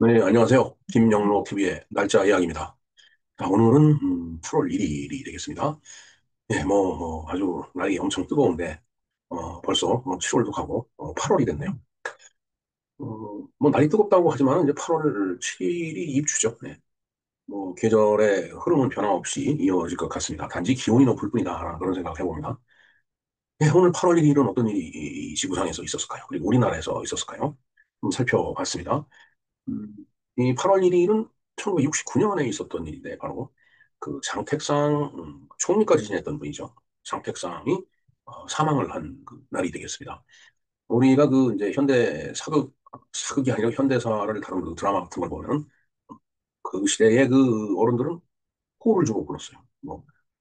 네, 안녕하세요. 김영로 TV의 날짜 이야기입니다. 자, 오늘은 8월 1일이 되겠습니다. 예, 아주 날이 엄청 뜨거운데, 벌써 7월도 가고, 8월이 됐네요. 날이 뜨겁다고 하지만 이제 8월 7일이 입추죠. 네. 계절의 흐름은 변함없이 이어질 것 같습니다. 단지 기온이 높을 뿐이다. 그런 생각을 해봅니다. 예, 오늘 8월 1일은 어떤 일이 이 지구상에서 있었을까요? 그리고 우리나라에서 있었을까요? 살펴봤습니다. 음, 이 8월 1일은 1969년에 있었던 일인데, 바로 그 장택상 총리까지 지냈던 분이죠. 장택상이 사망을 한 그 날이 되겠습니다. 우리가 그 이제 현대 사극이 아니라 현대사를 다룬 그 드라마 같은 걸 보면 그 시대의 그 어른들은 호를 주고 불렀어요.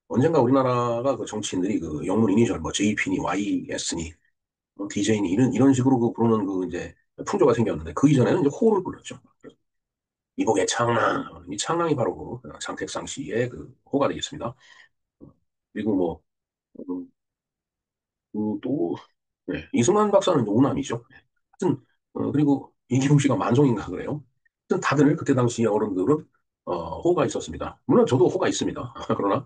언젠가 우리나라가 그 정치인들이 그 영문 이니셜 JP니 YS니 DJ니 이런 식으로 그 부르는 그 이제 풍조가 생겼는데 그 이전에는 이제 호를 불렀죠. 이복의 창랑, 이 창랑이 바로 그 장택상 씨의 그 호가 되겠습니다. 그리고 음, 또, 네, 이승만 박사는 이제 오남이죠. 하여튼, 그리고 이기붕 씨가 만송인가 그래요. 하여튼 다들 그때 당시 어른들은 호가 있었습니다. 물론 저도 호가 있습니다. 그러나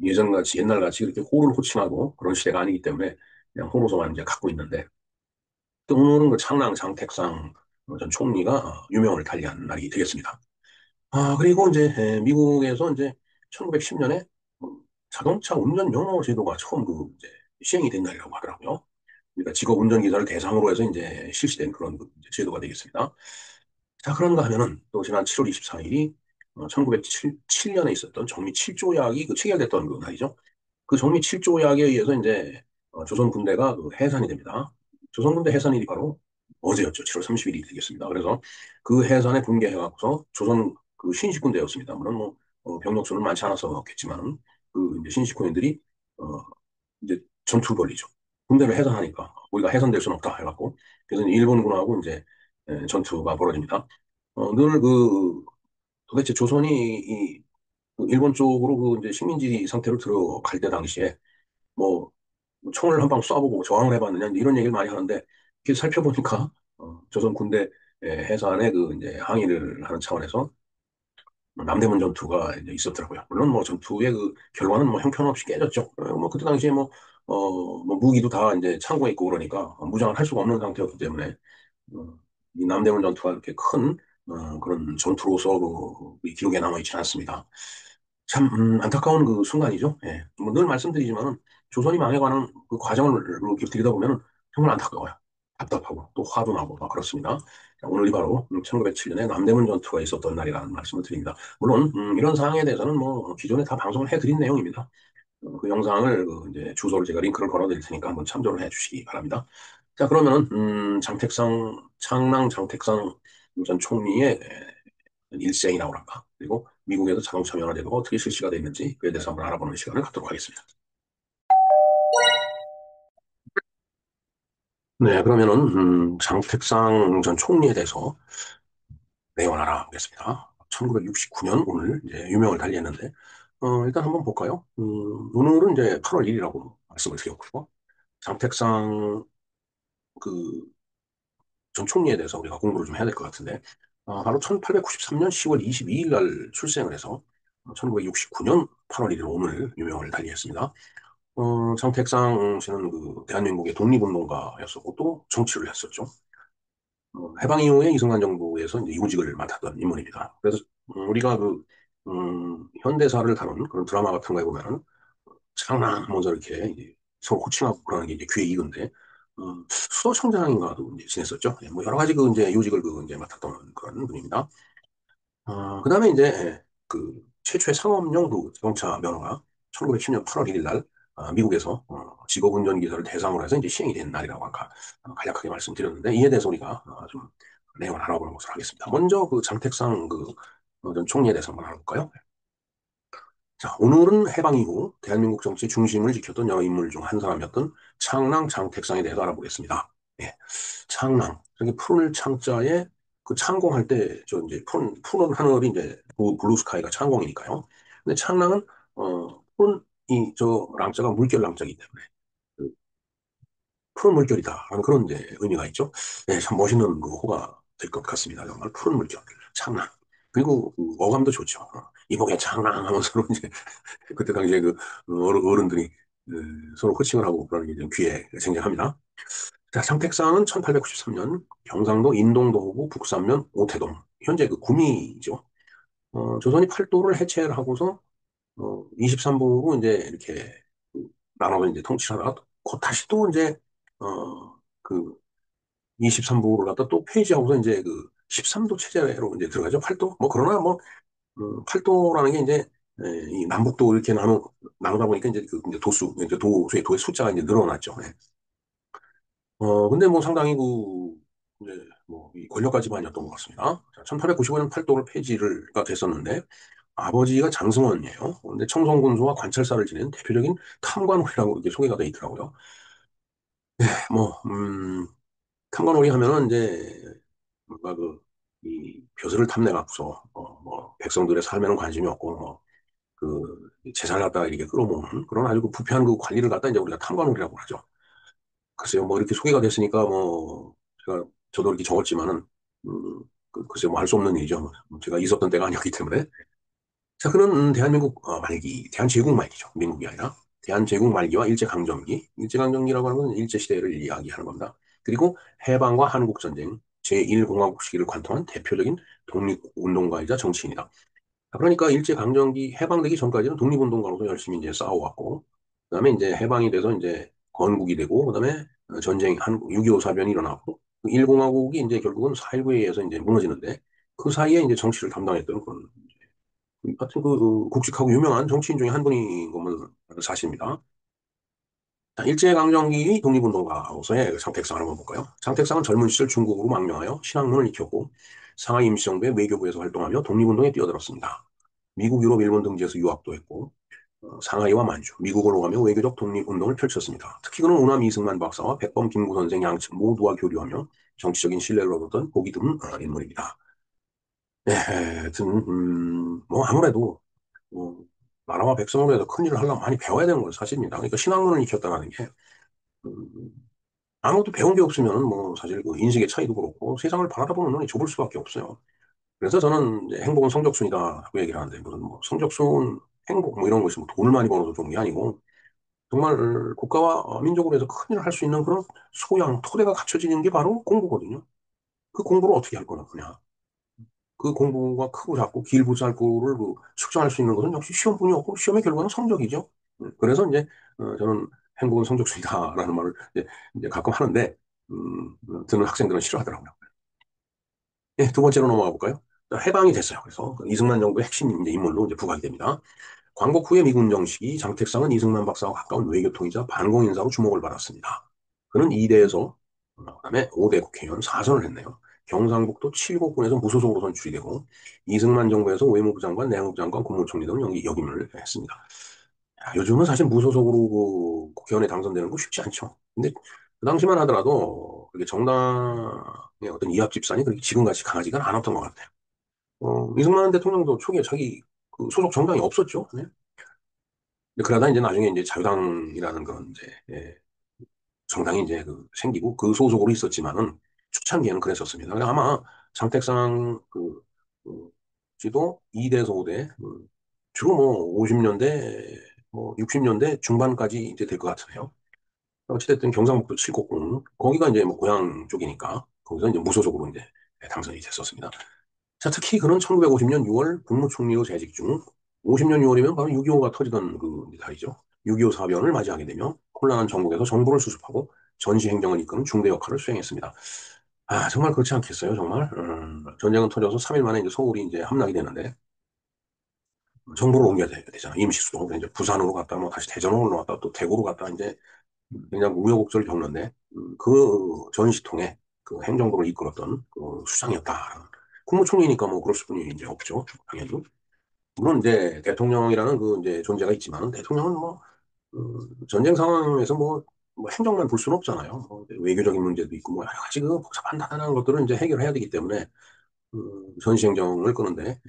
예전같이 옛날같이 그렇게 호를 호칭하고 그런 시대가 아니기 때문에 그냥 호로서만 이제 갖고 있는데 또 오늘은 그 창랑 장택상 전 총리가 유명을 달리한 날이 되겠습니다. 그리고 이제 미국에서 이제 1910년에 자동차 운전 면허 제도가 처음 그 이제 시행이 된 날이라고 하더라고요. 그러니까 직업 운전기사를 대상으로 해서 이제 실시된 그런 그 이제 제도가 되겠습니다. 자, 그런가 하면은 또 지난 7월 24일이 1907년에 있었던 정미 7조약이 그 체결됐던 그 날이죠. 그 정미 7조약에 의해서 이제 조선 군대가 그 해산이 됩니다. 조선 군대 해산일이 바로 어제였죠. 7월 30일이 되겠습니다. 그래서 그 해산에 분개해갖고서 조선 그 신식군대였습니다. 물론 병력 수는 많지 않았었겠지만 그 이제 신식군인들이 어, 이제 전투를 벌이죠. 군대를 해산하니까 우리가 해산될 수는 없다 해갖고 그래서 일본군하고 이제 전투가 벌어집니다. 늘 그 도대체 조선이 그 일본 쪽으로 그 이제 식민지 상태로 들어갈 때 당시에 뭐 총을 한 방 쏴보고 저항을 해봤느냐 이런 얘기를 많이 하는데 이렇게 살펴보니까 조선 군대 해산에 그 이제 항의를 하는 차원에서 남대문 전투가 이제 있었더라고요. 물론 전투의 그 결과는 형편없이 깨졌죠. 그때 당시에 무기도 다 이제 창고에 있고 그러니까 무장을 할 수가 없는 상태였기 때문에 어, 이 남대문 전투가 이렇게 큰 그런 전투로서 이 기록에 남아있지 않습니다. 참 안타까운 그 순간이죠. 예. 늘 말씀드리지만 조선이 망해가는 그 과정을 이렇게 들이다 보면 정말 안타까워요. 답답하고 또 화도 나고 막 그렇습니다. 자, 오늘이 바로 1907년에 남대문 전투가 있었던 날이라는 말씀을 드립니다. 물론 이런 사항에 대해서는 기존에 다 방송을 해드린 내용입니다. 그 영상을 그 이제 주소를 제가 링크를 걸어드릴 테니까 한번 참조를 해주시기 바랍니다. 자, 그러면은 창랑 장택상 전 총리의 일생이라고 할까? 그리고 미국에서 자동차 면허 제도가 어떻게 실시가 됐는지 그에 대해서 한번 알아보는 시간을 갖도록 하겠습니다. 네, 그러면은 장택상 전 총리에 대해서 내용을 알아보겠습니다. 1969년 오늘 이제 유명을 달리했는데 일단 한번 볼까요? 오늘은 이제 8월 1일이라고 말씀을 드렸고요. 장택상 그 전 총리에 대해서 우리가 공부를 좀 해야 될 것 같은데 바로 1893년 10월 22일 날 출생을 해서 1969년 8월 1일 오늘 유명을 달리했습니다. 장택상 씨는 그 대한민국의 독립운동가였었고 또 정치를 했었죠. 해방 이후에 이승만 정부에서 이제 요직을 맡았던 인물입니다. 그래서 우리가 현대사를 다룬 그런 드라마 같은 거에 보면은 장랑 하면서 이렇게 이제 서로 호칭하고 그러는 게 이제 귀에 익은데 수도청장인가도 이제 지냈었죠. 예, 여러 가지 그 이제 요직을 그 이제 맡았던 그런 분입니다. 그다음에 이제 그 최초의 상업용 그 자동차 면허가 1910년 8월 1일 날 미국에서 직업운전 기사를 대상으로 해서 이제 시행이 된 날이라고 아까 간략하게 말씀드렸는데 이에 대해서 우리가 좀 내용을 알아보는 것으로 하겠습니다. 먼저 그 장택상 전 총리에 대해서 한번 알아볼까요? 자, 오늘은 해방 이후 대한민국 정치 중심을 지켰던 여러 인물 중 한 사람이었던 창랑 장택상에 대해서 알아보겠습니다. 예, 창랑. 저기 푸른 창자에 그 창공할 때 저 이제 푸른 하늘이 이제 블루 스카이가 창공이니까요. 근데 창랑은 푸른 이 저 랑자가 물결 랑자이기 때문에 그 푸른 물결이다라는 그런 이제 의미가 있죠. 예, 참 멋있는 그 호가 될 것 같습니다. 정말 푸른 물결, 창랑. 그리고 그 어감도 좋죠. 이복의 창랑 하면서 이제 그때 당시에 그 어른들이 서로 호칭을 하고 그러는 게 좀 귀에 생생합니다. 자, 장택사는 1893년 경상도 인동도호구 북산면 오태동, 현재 그 구미죠. 조선이 팔도를 해체를 하고서 23부로 이제 이렇게 나눠서 이제 통치를 하다가 곧 다시 또 이제 그 23부를 갖다 또 폐지하고서 이제 그 13도 체제로 이제 들어가죠. 팔도. 뭐 그러나 뭐 팔도라는 게 이제 이 남북도 이렇게 나누다 보니까 이제 그 이제 이제 도의 숫자가 이제 늘어났죠. 예. 근데 뭐 상당히 그 이제 뭐이 권력가 집안이었던 것 같습니다. 1895년 팔도를 폐지가 됐었는데 아버지가 장승원이에요. 근데 청송군수와 관찰사를 지낸 대표적인 탐관오리라고 이렇게 소개가 돼 있더라고요. 뭐, 탐관오리 하면은 이제 뭔가 이 벼슬을 탐내갖고서 뭐 백성들의 삶에는 관심이 없고 그 재산을 갖다가 이렇게 끌어모으는 그런 아주 그 부패한 그 관리를 갖다 이제 우리가 탐관오리라고 하죠. 글쎄요, 뭐 이렇게 소개가 됐으니까 뭐 저도 이렇게 적었지만은 글쎄요, 뭐 할 수 없는 일이죠. 뭐 제가 있었던 때가 아니었기 때문에. 자, 그는 대한민국 말기, 대한제국 말기죠. 민국이 아니라. 대한제국 말기와 일제강점기. 일제강점기라고 하는 건 일제시대를 이야기하는 겁니다. 그리고 해방과 한국전쟁, 제1공화국 시기를 관통한 대표적인 독립운동가이자 정치인이다. 그러니까 일제강점기 해방되기 전까지는 독립운동가로서 열심히 이제 싸워왔고, 그다음에 이제 해방이 돼서 이제 건국이 되고, 그다음에 전쟁, 6.25 사변이 일어나고, 1공화국이 이제 결국은 4.19에 의해서 이제 무너지는데, 그 사이에 이제 정치를 담당했던 그런 하여튼 국직하고 유명한 정치인 중에 한 분인 것은 사실입니다. 자, 일제강점기 독립운동가로서의 장택상을 한번 볼까요? 장택상은 젊은 시절 중국으로 망명하여 신학문을 익혔고 상하이 임시정부의 외교부에서 활동하며 독립운동에 뛰어들었습니다. 미국, 유럽, 일본 등지에서 유학도 했고 상하이와 만주, 미국으로 가며 외교적 독립운동을 펼쳤습니다. 특히 그는 우남 이승만 박사와 백범 김구 선생 양측 모두와 교류하며 정치적인 신뢰를 얻었던 보기 드문 인물입니다. 네, 하여튼 뭐 아무래도 뭐, 나라와 백성을 위해서 큰 일을 하려면 많이 배워야 되는 건 사실입니다. 그러니까 신학문을 익혔다는 게 음, 아무것도 배운 게 없으면 뭐 사실 그 인식의 차이도 그렇고 세상을 바라보는 눈이 좁을 수밖에 없어요. 그래서 저는 이제 행복은 성적순이다라고 얘기를 하는데 무슨 뭐 성적순, 행복 뭐 이런 것이 뭐 돈을 많이 벌어서 좋은 게 아니고 정말 국가와 민족을 위해서 큰 일을 할 수 있는 그런 소양, 토대가 갖춰지는 게 바로 공부거든요. 그 공부를 어떻게 할 거냐. 그 공부가 크고 작고 길고 짧고를 측정할 수 있는 것은 역시 시험뿐이었고 시험의 결과는 성적이죠. 그래서 이제 저는 행복은 성적순이다라는 말을 이제 가끔 하는데 듣는 학생들은 싫어하더라고요. 예, 두 번째로 넘어가 볼까요? 해방이 됐어요. 그래서 그 이승만 정부의 핵심 이제 인물로 이제 부각이 됩니다. 광복 후의 미군 정식이 장택상은 이승만 박사와 가까운 외교통이자 반공인사로 주목을 받았습니다. 그는 2대에서 그다음에 5대 국회의원 4선을 했네요. 경상북도 칠곡군에서 무소속으로 선출이 되고 이승만 정부에서 외무부 장관, 내무부 장관, 국무총리 등을 역임을 했습니다. 야, 요즘은 사실 무소속으로 그 국회의원에 당선되는 거 쉽지 않죠. 근데 그 당시만 하더라도 그게 정당의 어떤 이합 집산이 그렇게 지금같이 강하지가 않았던 것 같아요. 이승만 대통령도 초기에 자기 그 소속 정당이 없었죠. 네. 근데 그러다 이제 나중에 이제 자유당이라는 그런 이제 정당이 이제 생기고 그 소속으로 있었지만은 초창기에는 그랬었습니다. 그러니까 아마 장택상 지도 2대에서 5대 주로 뭐 50년대 뭐 60년대 중반까지 이제 될 것 같으네요. 어찌됐든 경상북도 칠곡군 거기가 이제 뭐 고향 쪽이니까 거기서 이제 무소속으로 이제 당선이 됐었습니다. 자, 특히 그는 1950년 6월 국무총리로 재직 중 50년 6월이면 바로 6.25가 터지던 그 달이죠. 6.25 사변을 맞이하게 되며 혼란한 전국에서 정부를 수습하고 전시 행정을 이끄는 중대 역할을 수행했습니다. 아, 정말 그렇지 않겠어요, 정말? 전쟁은 터져서 3일 만에 이제 서울이 이제 함락이 되는데 정부를 옮겨야 되잖아. 임시수도. 이제 부산으로 갔다 뭐 다시 대전으로 올라왔다 또 대구로 갔다 이제 그냥 우여곡절을 겪는데 그 전시통에 그 행정부를 이끌었던 그 수장이었다. 국무총리니까 뭐 그럴 수뿐이 이제 없죠. 당연히. 물론 이제 대통령이라는 그 이제 존재가 있지만 대통령은 뭐 전쟁 상황에서 뭐 행정만 볼 수는 없잖아요. 뭐 외교적인 문제도 있고 뭐 여러 가지 그 복잡한 다단한 것들을 이제 해결해야 되기 때문에 전시 행정을 끄는데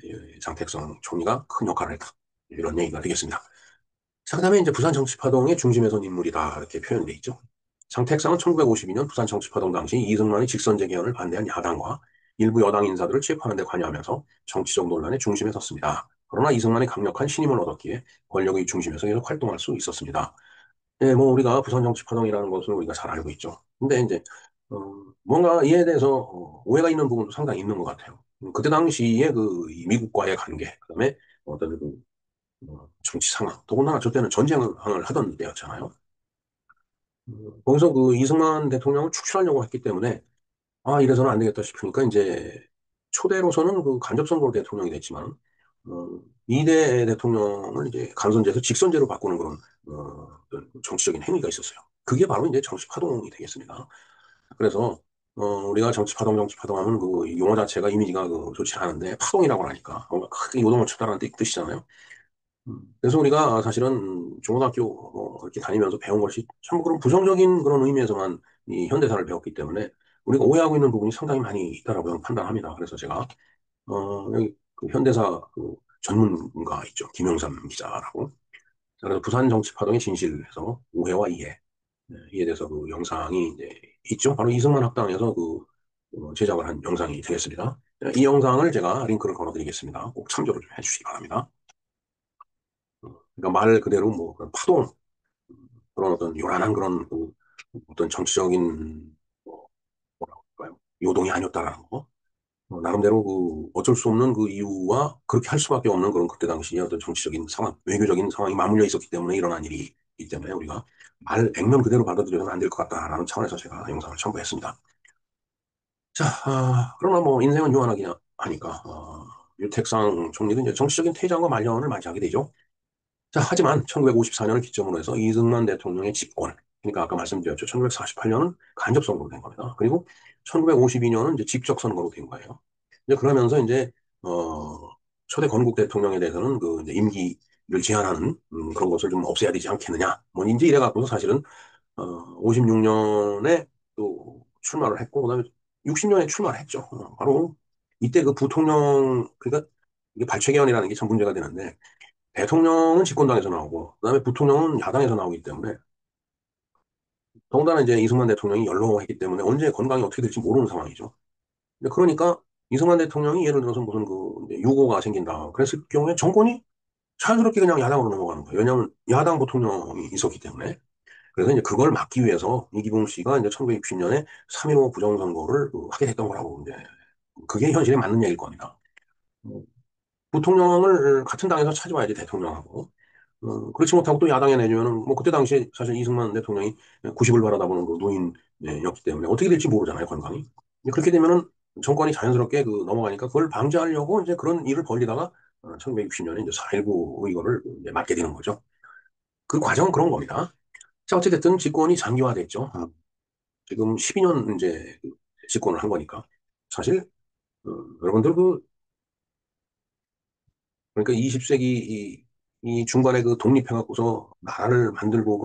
장택성 총리가 큰 역할을 했다. 이런 얘기가 되겠습니다. 자, 그다음에 이제 부산 정치파동의 중심에 선 인물이다 이렇게 표현돼 있죠. 장택상은 1952년 부산 정치파동 당시 이승만의 직선제 개헌을 반대한 야당과 일부 여당 인사들을 취업하는 데 관여하면서 정치적 논란의 중심에 섰습니다. 그러나 이승만이 강력한 신임을 얻었기에 권력의 중심에서 계속 활동할 수 있었습니다. 예, 뭐 우리가 부산 정치 파동이라는 것을 우리가 잘 알고 있죠. 근데 이제 뭔가 이에 대해서 오해가 있는 부분도 상당히 있는 것 같아요. 그때 당시에 이 미국과의 관계, 그다음에 어떤 정치 상황, 더군다나 저 때는 전쟁을 하던 때였잖아요. 거기서 그 이승만 대통령을 축출하려고 했기 때문에 이래서는 안 되겠다 싶으니까 이제 초대로서는 그 간접 선거로 대통령이 됐지만 이대 대통령을 이제 간선제에서 직선제로 바꾸는 그런 어떤 정치적인 행위가 있었어요. 그게 바로 이제 정치 파동이 되겠습니다. 그래서 우리가 정치 파동, 정치 파동 하면 그 용어 자체가 이미지가 좋지 않은데 파동이라고 하니까 뭔가 크게 요동을 쳤다는 뜻이잖아요. 그래서 우리가 사실은 중고등학교 이렇게 다니면서 배운 것이 참 그런 부정적인 그런 의미에서만 이 현대사를 배웠기 때문에 우리가 오해하고 있는 부분이 상당히 많이 있다라고 저는 판단합니다. 그래서 제가 여기 그 현대사 그 전문가 있죠. 김영삼 기자라고. 그래서 부산 정치 파동의 진실에서 오해와 이해 이에 대해서 그 영상이 이제 있죠. 바로 이승만 학당에서 제작을 한 영상이 되겠습니다. 이 영상을 제가 링크를 걸어드리겠습니다. 꼭 참조를 좀 해주시기 바랍니다. 그러니까 말 그대로 뭐 그런 파동 그런 어떤 요란한 그런 어떤 정치적인 뭐, 뭐라고 할까요? 요동이 아니었다라는 거. 나름대로 어쩔 수 없는 그 이유와 그렇게 할 수밖에 없는 그런 그때 당시에 어떤 정치적인 상황, 외교적인 상황이 맞물려 있었기 때문에 일어난 일이기 때문에 우리가 말 액면 그대로 받아들여서는 안 될 것 같다라는 차원에서 제가 영상을 첨부했습니다. 자, 그러나 뭐 인생은 유한하긴 하니까 유택상 총리는 이제 정치적인 퇴장과 말년을 맞이하게 되죠. 자, 하지만 1954년을 기점으로 해서 이승만 대통령의 집권, 그러니까 아까 말씀드렸죠. 1948년은 간접 선거로 된 겁니다. 그리고 1952년은 이제 직접 선거로 된 거예요. 이제 그러면서 이제 초대 건국 대통령에 대해서는 이제 임기를 제한하는 그런 것을 좀 없애야 되지 않겠느냐. 뭐 이제 이래 갖고서 사실은 56년에 또 출마를 했고 그다음에 60년에 출마를 했죠. 바로 이때 그 부통령 그러니까 이게 발췌개헌이라는 게 참 문제가 되는데 대통령은 집권당에서 나오고 그다음에 부통령은 야당에서 나오기 때문에 더군다나 이제 이승만 대통령이 연로했기 때문에 언제 건강이 어떻게 될지 모르는 상황이죠. 근데 그러니까 이승만 대통령이 예를 들어서 무슨 이제 유고가 생긴다. 그랬을 경우에 정권이 자연스럽게 그냥 야당으로 넘어가는 거예요. 왜냐하면 야당 부통령이 있었기 때문에. 그래서 이제 그걸 막기 위해서 이기붕 씨가 이제 1960년에 3.15 부정선거를 하게 됐던 거라고 이제 그게 현실에 맞는 얘기일 겁니다. 음, 부통령을 같은 당에서 차지와야지 대통령하고 그렇지 못하고 또 야당에 내주면은 뭐 그때 당시에 사실 이승만 대통령이 90을 바라다보는 그 노인이었기 때문에 어떻게 될지 모르잖아요 건강이. 그렇게 되면은 정권이 자연스럽게 넘어가니까 그걸 방지하려고 이제 그런 일을 벌리다가 1960년에 이제 4.19 이거를 이제 맞게 되는 거죠. 그 과정은 그런 겁니다. 자 어쨌든 집권이 장기화됐죠. 지금 12년 이제 집권을 한 거니까 사실 여러분들 그러니까 20세기 이 중반에 독립해갖고서 나라를 만들고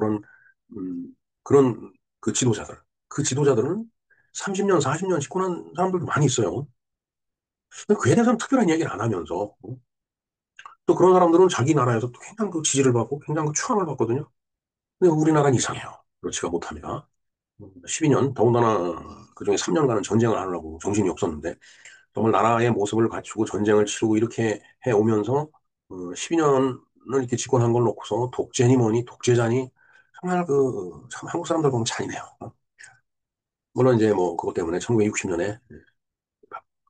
그런 그 지도자들. 그 지도자들은 30년, 40년 집권한 사람들도 많이 있어요. 근데 그에 대해서는 특별한 얘기를 안 하면서 또 그런 사람들은 자기 나라에서 또 굉장히 그 지지를 받고 굉장히 그 추앙을 받거든요. 근데 우리나라는 이상해요. 그렇지가 못합니다. 12년, 더군다나 그중에 3년간은 전쟁을 하느라고 정신이 없었는데 정말 나라의 모습을 갖추고 전쟁을 치르고 이렇게 해 오면서 12년을 이렇게 집권한 걸 놓고서 독재니 뭐니 독재자니 정말 참 한국 사람들 보면 잔인해요. 물론 이제 뭐 그것 때문에 1960년에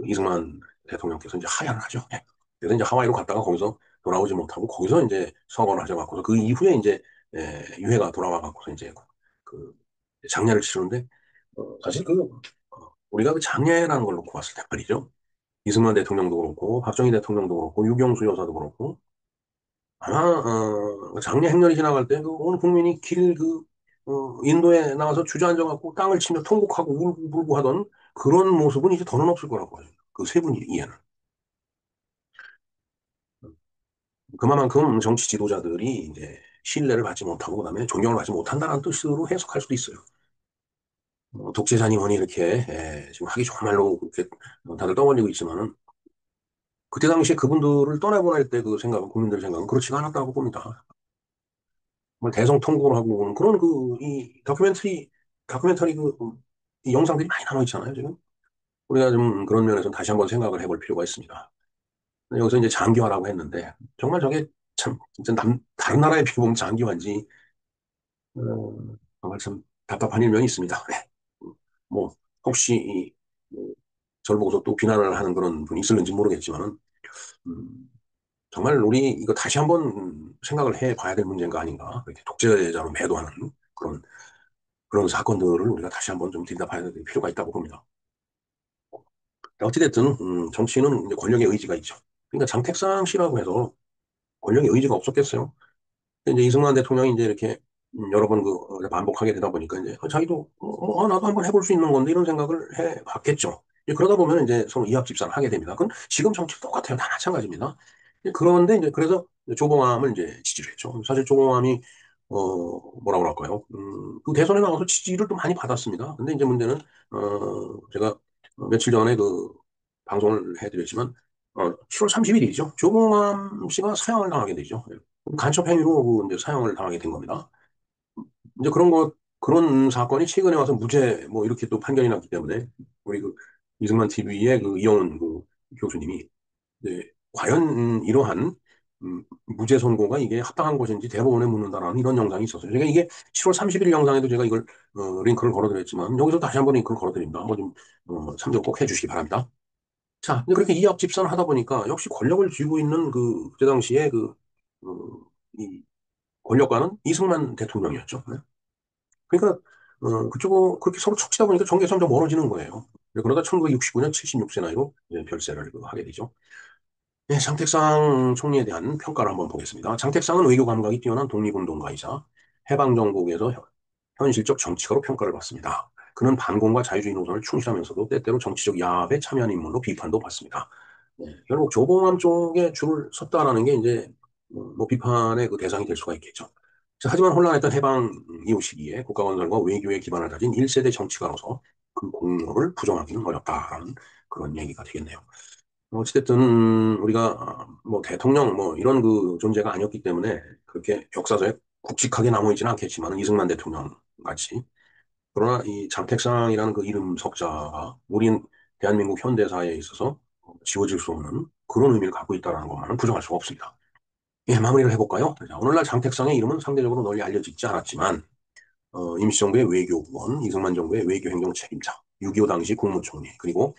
이승만 대통령께서 이제 하야를 하죠. 예. 그래서 이제 하와이로 갔다가 거기서 돌아오지 못하고 거기서 이제 서거를 하셔갖고서 그 이후에 이제 유해가 돌아와 갖고서 이제 그 장례를 치르는데 사실 우리가 그 장례라는 걸 놓고 봤을 때 말이죠. 이승만 대통령도 그렇고 박정희 대통령도 그렇고 유경수 여사도 그렇고 아마 장례 행렬이 지나갈 때 온 국민이 인도에 나가서 주저앉아 갖고 땅을 치며 통곡하고 울고 불고 하던 그런 모습은 이제 더는 없을 거라고 봐요. 그 세 분이 이해는. 그만큼 정치 지도자들이 이제 신뢰를 받지 못하고 그다음에 존경을 받지 못한다는 뜻으로 해석할 수도 있어요. 독재자니 뭐니 이렇게 지금 하기 좋은 말로 그렇게 다들 떠벌리고 있지만은 그때 당시에 그분들을 떠나보낼 때 그 생각은 국민들 생각은 그렇지가 않았다고 봅니다. 뭐 대성통곡을 하고 그런 이 다큐멘터리 이 영상들이 많이 남아 있잖아요 지금. 우리가 좀 그런 면에서 다시 한번 생각을 해볼 필요가 있습니다. 여기서 이제 장기화라고 했는데, 정말 저게 참, 진짜 다른 나라에 비해보면 장기화인지, 정말 참 답답한 일면이 있습니다. 네. 뭐, 혹시, 뭐, 저를 보고서 또 비난을 하는 그런 분이 있을는지 모르겠지만은, 음, 정말 우리 이거 다시 한번 생각을 해 봐야 될 문제인가 아닌가. 이렇게 독재자로 매도하는 그런 사건들을 우리가 다시 한번 좀 들여다봐야 될 필요가 있다고 봅니다. 어찌됐든, 정치는 이제 권력의 의지가 있죠. 그러니까 장택상 씨라고 해서 권력의 의지가 없었겠어요. 이제 이승만 대통령이 이제 이렇게 여러 번 반복하게 되다 보니까 이제 자기도 나도 한번 해볼 수 있는 건데 이런 생각을 해 봤겠죠. 이제 그러다 보면 이제 서로 이합집산을 하게 됩니다. 그건 지금 정치 똑같아요. 다 마찬가지입니다. 그런데 이제 그래서 조봉암을 이제 지지를 했죠. 사실 조봉암이 뭐라 그럴까요? 그 대선에 나가서 지지를 또 많이 받았습니다. 근데 이제 문제는 제가 며칠 전에 그 방송을 해드렸지만 7월 30일이죠. 조봉암 씨가 사형을 당하게 되죠. 간첩 행위로 이제 사형을 당하게 된 겁니다. 이제 그런 사건이 최근에 와서 무죄, 뭐, 이렇게 또 판결이 났기 때문에, 우리 그, 이승만 TV의 그 이영훈 그 교수님이, 이제, 과연 이러한, 무죄 선고가 이게 합당한 것인지 대법원에 묻는다라는 이런 영상이 있었어요. 제가 이게 7월 30일 영상에도 제가 이걸, 링크를 걸어드렸지만, 여기서 다시 한번 링크를 걸어드립니다. 한번 좀, 참조 꼭 해주시기 바랍니다. 자, 근데 그렇게 이합집산을 하다 보니까, 역시 권력을 쥐고 있는 그때 당시에 어, 이 권력가는 이승만 대통령이었죠. 네. 그러니까 그쪽 그렇게 서로 척지다 보니까 정계에서 점점 멀어지는 거예요. 네, 그러다 1969년 76세 나이로 이제 별세를 하게 되죠. 네, 장택상 총리에 대한 평가를 한번 보겠습니다. 장택상은 외교 감각이 뛰어난 독립운동가이자 해방정국에서 현실적 정치가로 평가를 받습니다. 그는 반공과 자유주의 노선을 충실하면서도 때때로 정치적 야합에 참여한 인물로 비판도 받습니다. 네, 결국 조봉암 쪽에 줄을 섰다라는 게 이제 뭐 비판의 그 대상이 될 수가 있겠죠. 자, 하지만 혼란했던 해방 이후 시기에 국가건설과 외교에 기반을 다진 1세대 정치가로서 그 공로를 부정하기는 어렵다라는 그런 얘기가 되겠네요. 어찌됐든 우리가 뭐 대통령 뭐 이런 그 존재가 아니었기 때문에 그렇게 역사서에 굵직하게 남아있지는 않겠지만 이승만 대통령 같이 그러나 이 장택상이라는 그 이름 석자가 우리 대한민국 현대사에 있어서 지워질 수 없는 그런 의미를 갖고 있다는 것만은 부정할 수가 없습니다. 예, 마무리를 해볼까요? 자, 오늘날 장택상의 이름은 상대적으로 널리 알려지지 않았지만 임시정부의 외교부원, 이승만 정부의 외교행정 책임자, 6.25 당시 국무총리, 그리고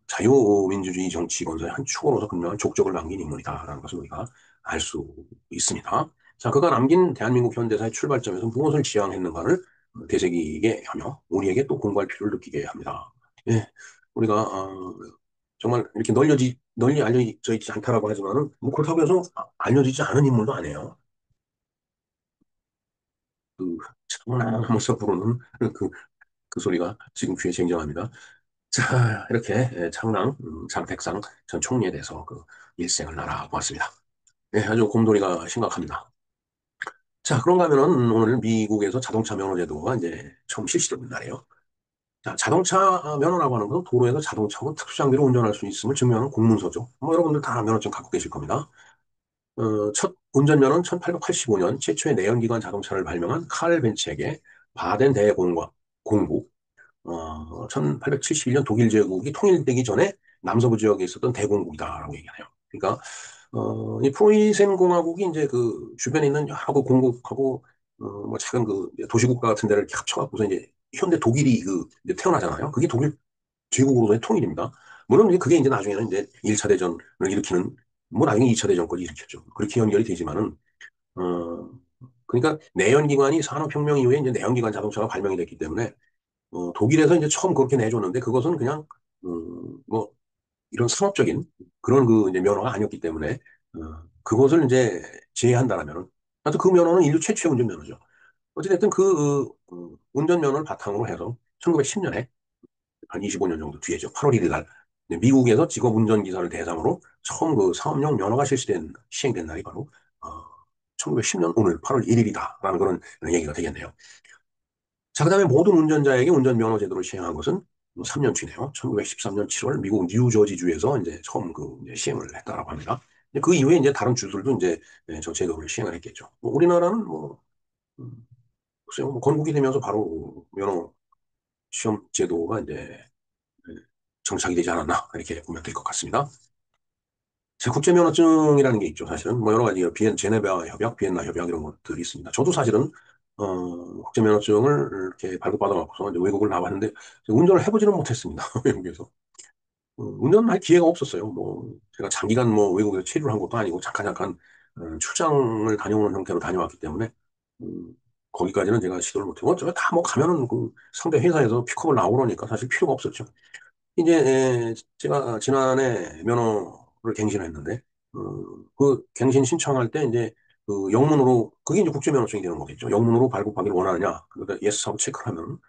자유민주주의 정치 건설의 한 축으로서 분명한 족적을 남긴 인물이다라는 것을 우리가 알 수 있습니다. 자, 그가 남긴 대한민국 현대사의 출발점에서 무엇을 지향했는가를 되새기게 하며 우리에게 또 공부할 필요를 느끼게 합니다. 예, 우리가 정말 이렇게 널리 알려져 있지 않다라고 하지만은 뭐 그렇다고 해서 알려지지 않은 인물도 아니에요. 그 청랑하면서 부르는 그, 그 소리가 지금 귀에 쟁정합니다. 자, 이렇게 창랑 장택상 전 총리에 대해서 그 일생을 알아보았습니다. 네, 아주 곰돌이가 심각합니다. 자, 그런가 하면은 오늘 미국에서 자동차 면허 제도가 이제 처음 실시된 날이에요. 자, 자동차 면허라고 하는 건 도로에서 자동차 혹은 특수 장비로 운전할 수 있음을 증명하는 공문서죠. 뭐 여러분들 다 면허증 갖고 계실 겁니다. 첫 운전면허는 1885년 최초의 내연기관 자동차를 발명한 칼 벤츠에게 바덴 대공국, 1871년 독일 제국이 통일되기 전에 남서부 지역에 있었던 대공국이다라고 얘기해요. 그러니까 이 프로이센 공화국이 이제 그 주변에 있는 여러 그 공국하고 뭐 작은 그 도시국가 같은 데를 이렇게 합쳐갖고서 이제 현대 독일이 그 이제 태어나잖아요. 그게 독일 제국으로서의 통일입니다. 물론 이제 그게 이제 나중에는 이제 1차 대전을 일으키는 뭐 나중에 2차 대전까지 일으켰죠. 그렇게 연결이 되지만은 어 그러니까 내연기관이 산업혁명 이후에 이제 내연기관 자동차가 발명이 됐기 때문에 독일에서 이제 처음 그렇게 내줬는데 그것은 그냥 뭐 이런 상업적인 그런 그 이제 면허가 아니었기 때문에 그것을 이제 제외한다라면은 하여튼 그 면허는 인류 최초의 운전면허죠. 어찌됐든 운전면허를 바탕으로 해서 1910년에 한 25년 정도 뒤에죠. 8월 1일 날 미국에서 직업 운전기사를 대상으로 처음 그 사업용 면허가 시행된 날이 바로 1910년 오늘 8월 1일이다라는 그런 얘기가 되겠네요. 자, 그다음에 모든 운전자에게 운전면허 제도를 시행한 것은 3년 뒤네요. 1913년 7월 미국 뉴저지주에서 이제 처음 이제 시행을 했다라고 합니다. 그 이후에 이제 다른 주들도 이제 저 제도를 시행을 했겠죠. 뭐 우리나라는 음, 글쎄요, 뭐 건국이 되면서 바로 면허 시험 제도가 이제 정착이 되지 않았나 이렇게 보면 될 것 같습니다. 제 국제면허증이라는 게 있죠. 사실은 뭐 여러 가지 제네바 협약, 비엔나 협약 이런 것들이 있습니다. 저도 사실은 국제면허증을 이렇게 발급받아 갖고서 이제 외국을 나왔는데 운전을 해보지는 못했습니다. 외국에서. 운전할 기회가 없었어요. 뭐, 제가 장기간 뭐 외국에서 체류를 한 것도 아니고 잠깐 출장을 다녀오는 형태로 다녀왔기 때문에, 음, 거기까지는 제가 시도를 못했고, 어차피 다 뭐 가면은 그 상대 회사에서 픽업을 나오러니까 사실 필요가 없었죠. 이제, 제가 지난해 면허를 갱신을 했는데, 그 갱신 신청할 때 이제 그 영문으로, 그게 이제 국제면허증이 되는 거겠죠. 영문으로 발급하기를 원하느냐. 그러니까 예스 하고 체크를 하면,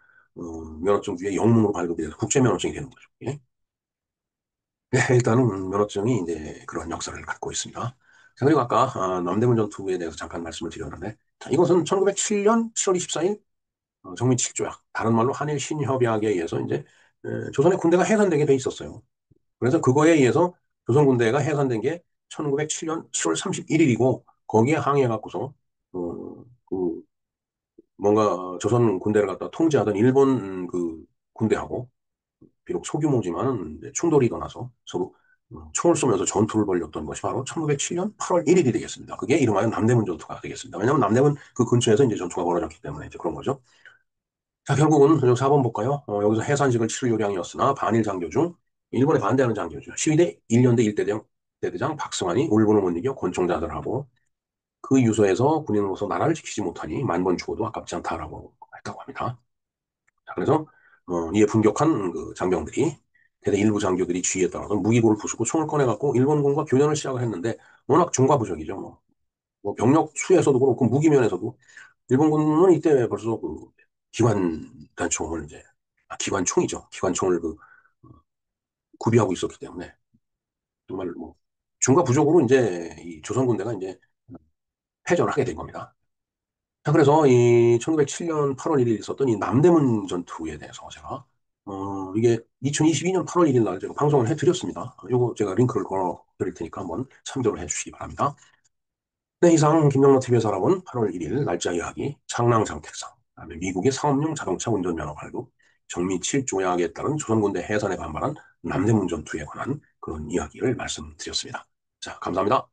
면허증 뒤에 영문으로 발급이 돼서 국제면허증이 되는 거죠. 예? 네, 일단은 면허증이 이제 그런 역사를 갖고 있습니다. 자, 그리고 아까 남대문 전투에 대해서 잠깐 말씀을 드렸는데, 자, 이것은 1907년 7월 24일 정민 7조약, 다른 말로 한일 신협약에 의해서 이제 조선의 군대가 해산되게 돼 있었어요. 그래서 그거에 의해서 조선 군대가 해산된 게 1907년 7월 31일이고 거기에 항의해 갖고서 그 뭔가 조선 군대를 갖다 통제하던 일본 그 군대하고 비록 소규모지만 충돌이 일어나서 서로 총을 쏘면서 전투를 벌였던 것이 바로 1907년 8월 1일이 되겠습니다. 그게 이름하여 남대문 전투가 되겠습니다. 왜냐하면 남대문 그 근처에서 이제 전투가 벌어졌기 때문에 이제 그런 거죠. 자, 결국은 4번 볼까요? 여기서 해산식을 치를 요량이었으나 반일 장교 중 일본에 반대하는 장교죠. 시위대 1년대 1대대장 박승환이 울분을 못 이겨 권총자들하고 그 유서에서 군인으로서 나라를 지키지 못하니 만 번 죽어도 아깝지 않다라고 했다고 합니다. 자, 그래서 이에 분격한 그 장병들이 대대 일부 장교들이 지휘에 따라서 무기고를 부수고 총을 꺼내갖고 일본군과 교전을 시작을 했는데 워낙 중과부적이죠. 뭐 병력 수에서도 그렇고 무기면에서도 일본군은 이때 벌써 그 기관단총을 이제 기관총이죠. 기관총을 구비하고 있었기 때문에 정말 뭐 중과부적으로 이제 이 조선군대가 이제 패전을 하게 된 겁니다. 자, 그래서 이 1907년 8월 1일 있었던 이 남대문 전투에 대해서 제가, 이게 2022년 8월 1일 날 제가 방송을 해드렸습니다. 요거 제가 링크를 걸어 드릴 테니까 한번 참조를 해주시기 바랍니다. 네, 이상 김영로 TV에서 알아본 8월 1일 날짜 이야기, 창랑 장택상, 그다음에 미국의 상업용 자동차 운전면허 발급, 정미 7조약에 따른 조선군대 해산에 반발한 남대문 전투에 관한 그런 이야기를 말씀드렸습니다. 자, 감사합니다.